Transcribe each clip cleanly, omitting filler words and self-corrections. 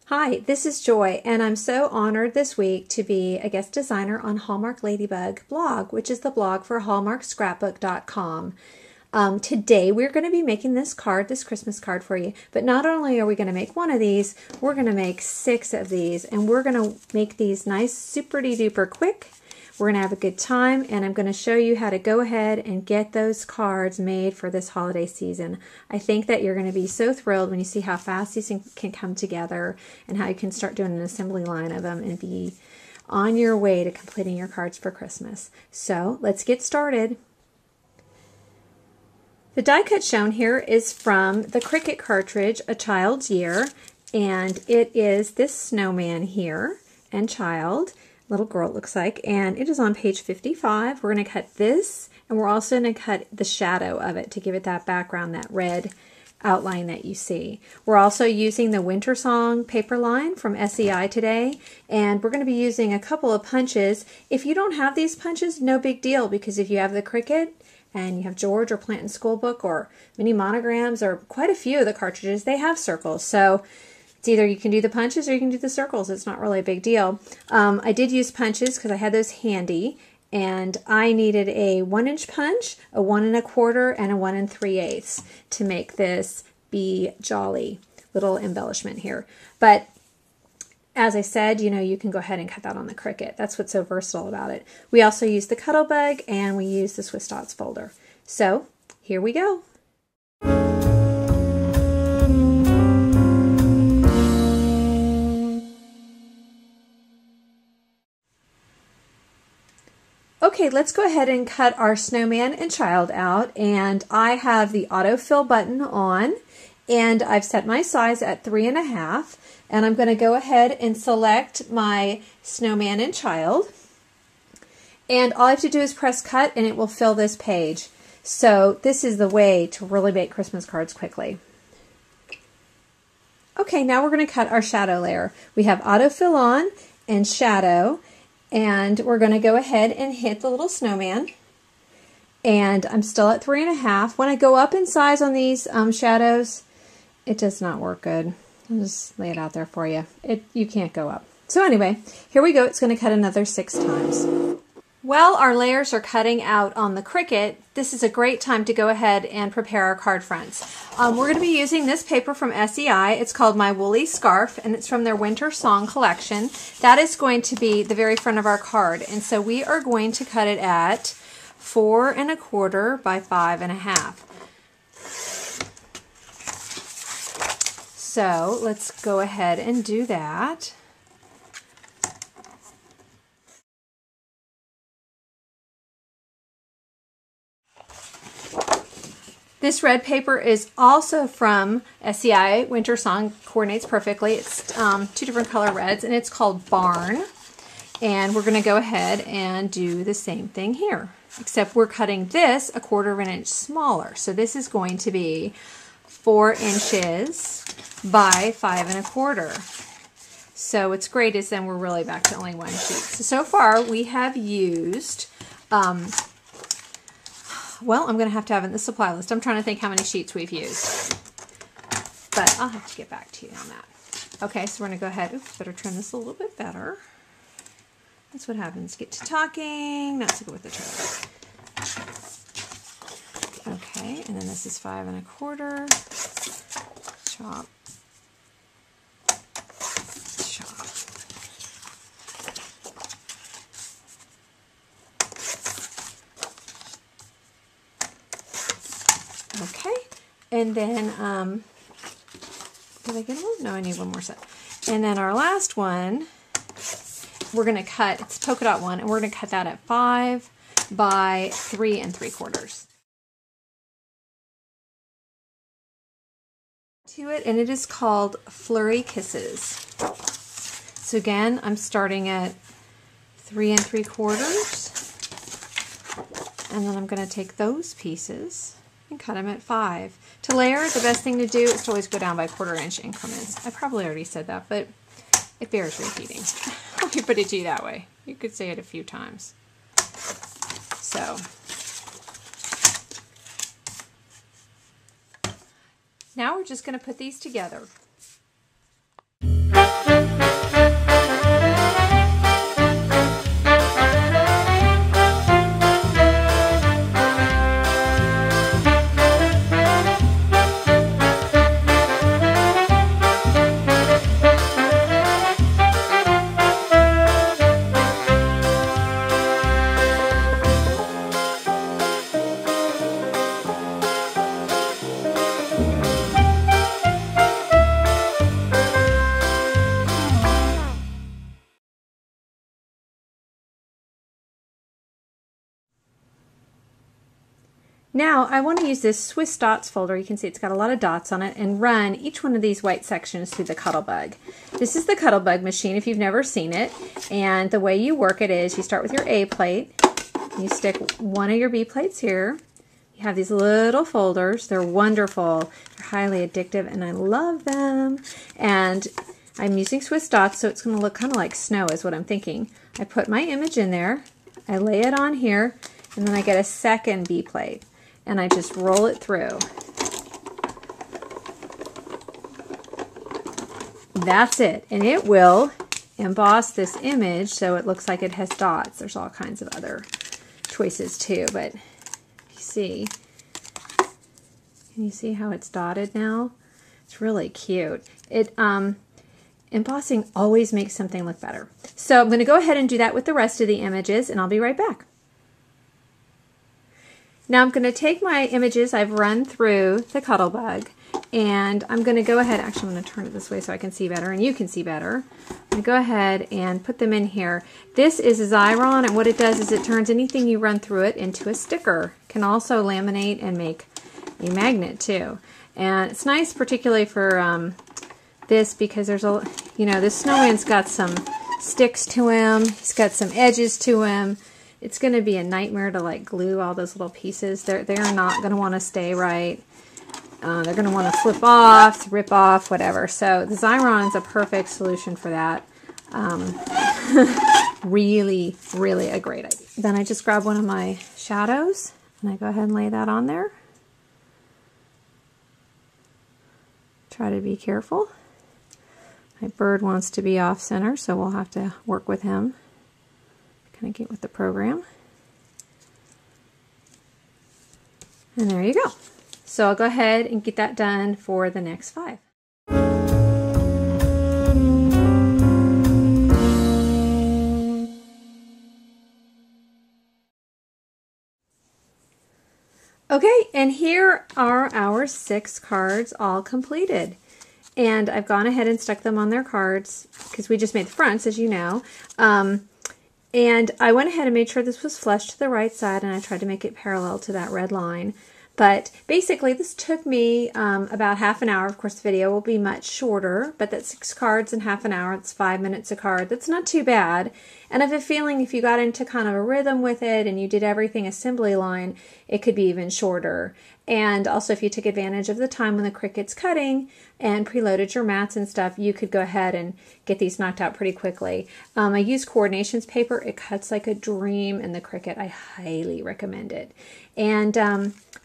Hi, this is Joy, and I'm so honored this week to be a guest designer on Hallmark Ladybug blog, which is the blog for hallmarkscrapbook.com. Today we're going to be making this card, this Christmas card for you, but not only are we going to make one of these, we're going to make 6 of these, and we're going to make these nice, super-duper quick. We're going to have a good time, and I'm going to show you how to go ahead and get those cards made for this holiday season. I think that you're going to be so thrilled when you see how fast these can come together and how you can start doing an assembly line of them and be on your way to completing your cards for Christmas. So let's get started. The die cut shown here is from the Cricut cartridge, A Child's Year, and it is this snowman here and child. Little girl it looks like, and it is on page 55. We're going to cut this, and we're also going to cut the shadow of it to give it that background, that red outline that you see. We're also using the Winter Song paper line from SEI today, and we're going to be using a couple of punches. If you don't have these punches, no big deal, because if you have the Cricut and you have George or Plant and School Book or Mini Monograms or quite a few of the cartridges, they have circles. So it's either you can do the punches or you can do the circles. It's not really a big deal. I did use punches because I had those handy, and I needed a 1-inch punch, a 1 1/4, and a 1 3/8 to make this be jolly little embellishment here. But as I said, you know, you can go ahead and cut that on the Cricut. That's what's so versatile about it. We also use the Cuttlebug, and we use the Swiss Dots folder. So here we go. Okay, let's go ahead and cut our snowman and child out, and I have the autofill button on, and I've set my size at 3.5, and I'm going to go ahead and select my snowman and child, and all I have to do is press cut and it will fill this page. So this is the way to really make Christmas cards quickly. Okay, now we're going to cut our shadow layer. We have autofill on and shadow, and we're going to go ahead and hit the little snowman, and I'm still at 3.5. When I go up in size on these shadows, it does not work good. I'll just lay it out there for you. You can't go up. So anyway, here we go. It's going to cut another 6 times. While our layers are cutting out on the Cricut, this is a great time to go ahead and prepare our card fronts. We're going to be using this paper from SEI. It's called My Woolly Scarf, and it's from their Winter Song collection. That is going to be the very front of our card, and so we are going to cut it at 4 1/4 by 5 1/2. So let's go ahead and do that. This red paper is also from SEI. Winter Song coordinates perfectly. It's 2 different color reds, and it's called Barn. And we're going to go ahead and do the same thing here, except we're cutting this 1/4 inch smaller. So this is going to be 4 inches by 5 1/4. So what's great is then we're really back to only 1 sheet. So far we have used well, I'm going to have it in the supply list. I'm trying to think how many sheets we've used, but I'll have to get back to you on that. Okay, so we're going to go ahead. Oops, better trim this a little bit better. That's what happens. Get to talking, not so good with the trim. Okay, and then this is 5 1/4. Chop. Chop. Okay, and then, did I get one? No, I need one more set. And then our last one, we're going to cut, it's polka dot one, and we're going to cut that at 5 by 3 3/4. To it, and it is called Flurry Kisses. So again, I'm starting at 3 3/4, and then I'm going to take those pieces and cut them at 5. To layer, the best thing to do is to always go down by 1/4 inch increments. I probably already said that, but it bears repeating. Let me put it to you that way. You could say it a few times. So now we're just going to put these together. Now I want to use this Swiss dots folder. You can see it's got a lot of dots on it, and run each one of these white sections through the Cuttlebug. This is the Cuttlebug machine if you've never seen it, and the way you work it is you start with your A plate, you stick one of your B plates here. You have these little folders. They're wonderful. They're highly addictive, and I love them. And I'm using Swiss dots, so it's going to look kind of like snow is what I'm thinking. I put my image in there, I lay it on here, and then I get a second B plate, and I just roll it through. That's it, and it will emboss this image so it looks like it has dots. There's all kinds of other choices too, but you see, can you see how it's dotted now? It's really cute. Embossing always makes something look better. So I'm going to go ahead and do that with the rest of the images, and I'll be right back. Now I'm going to take my images I've run through the Cuttlebug, and I'm going to go ahead, actually I'm going to turn it this way so I can see better and you can see better. I'm going to go ahead and put them in here. This is Xyron, and what it does is it turns anything you run through it into a sticker. It can also laminate and make a magnet too. And it's nice particularly for this because there's a, you know, this snowman's got some sticks to him, he's got some edges to him. It's going to be a nightmare to like glue all those little pieces. They're not going to want to stay right. They're going to want to flip off, rip off, whatever. So the Xyron is a perfect solution for that. Really, really a great idea. Then I just grab one of my shadows and I go ahead and lay that on there. Try to be careful. My bird wants to be off center, so we'll have to work with him. Kind of get with the program. And there you go. So I'll go ahead and get that done for the next 5. Okay, and here are our 6 cards all completed. And I've gone ahead and stuck them on their cards because we just made the fronts, as you know. And I went ahead and made sure this was flush to the right side, and I tried to make it parallel to that red line. But basically, this took me about half an hour. Of course, the video will be much shorter, but that's 6 cards in half an hour. It's 5 minutes a card. That's not too bad. And I have a feeling if you got into kind of a rhythm with it and you did everything assembly line, it could be even shorter. And also, if you took advantage of the time when the Cricut's cutting and preloaded your mats and stuff, you could go ahead and get these knocked out pretty quickly. I use Coordinations paper. It cuts like a dream in the Cricut. I highly recommend it. And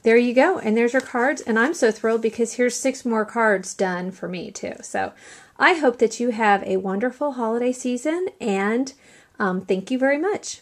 there you go. And there's your cards. And I'm so thrilled because here's 6 more cards done for me too. So I hope that you have a wonderful holiday season, and thank you very much.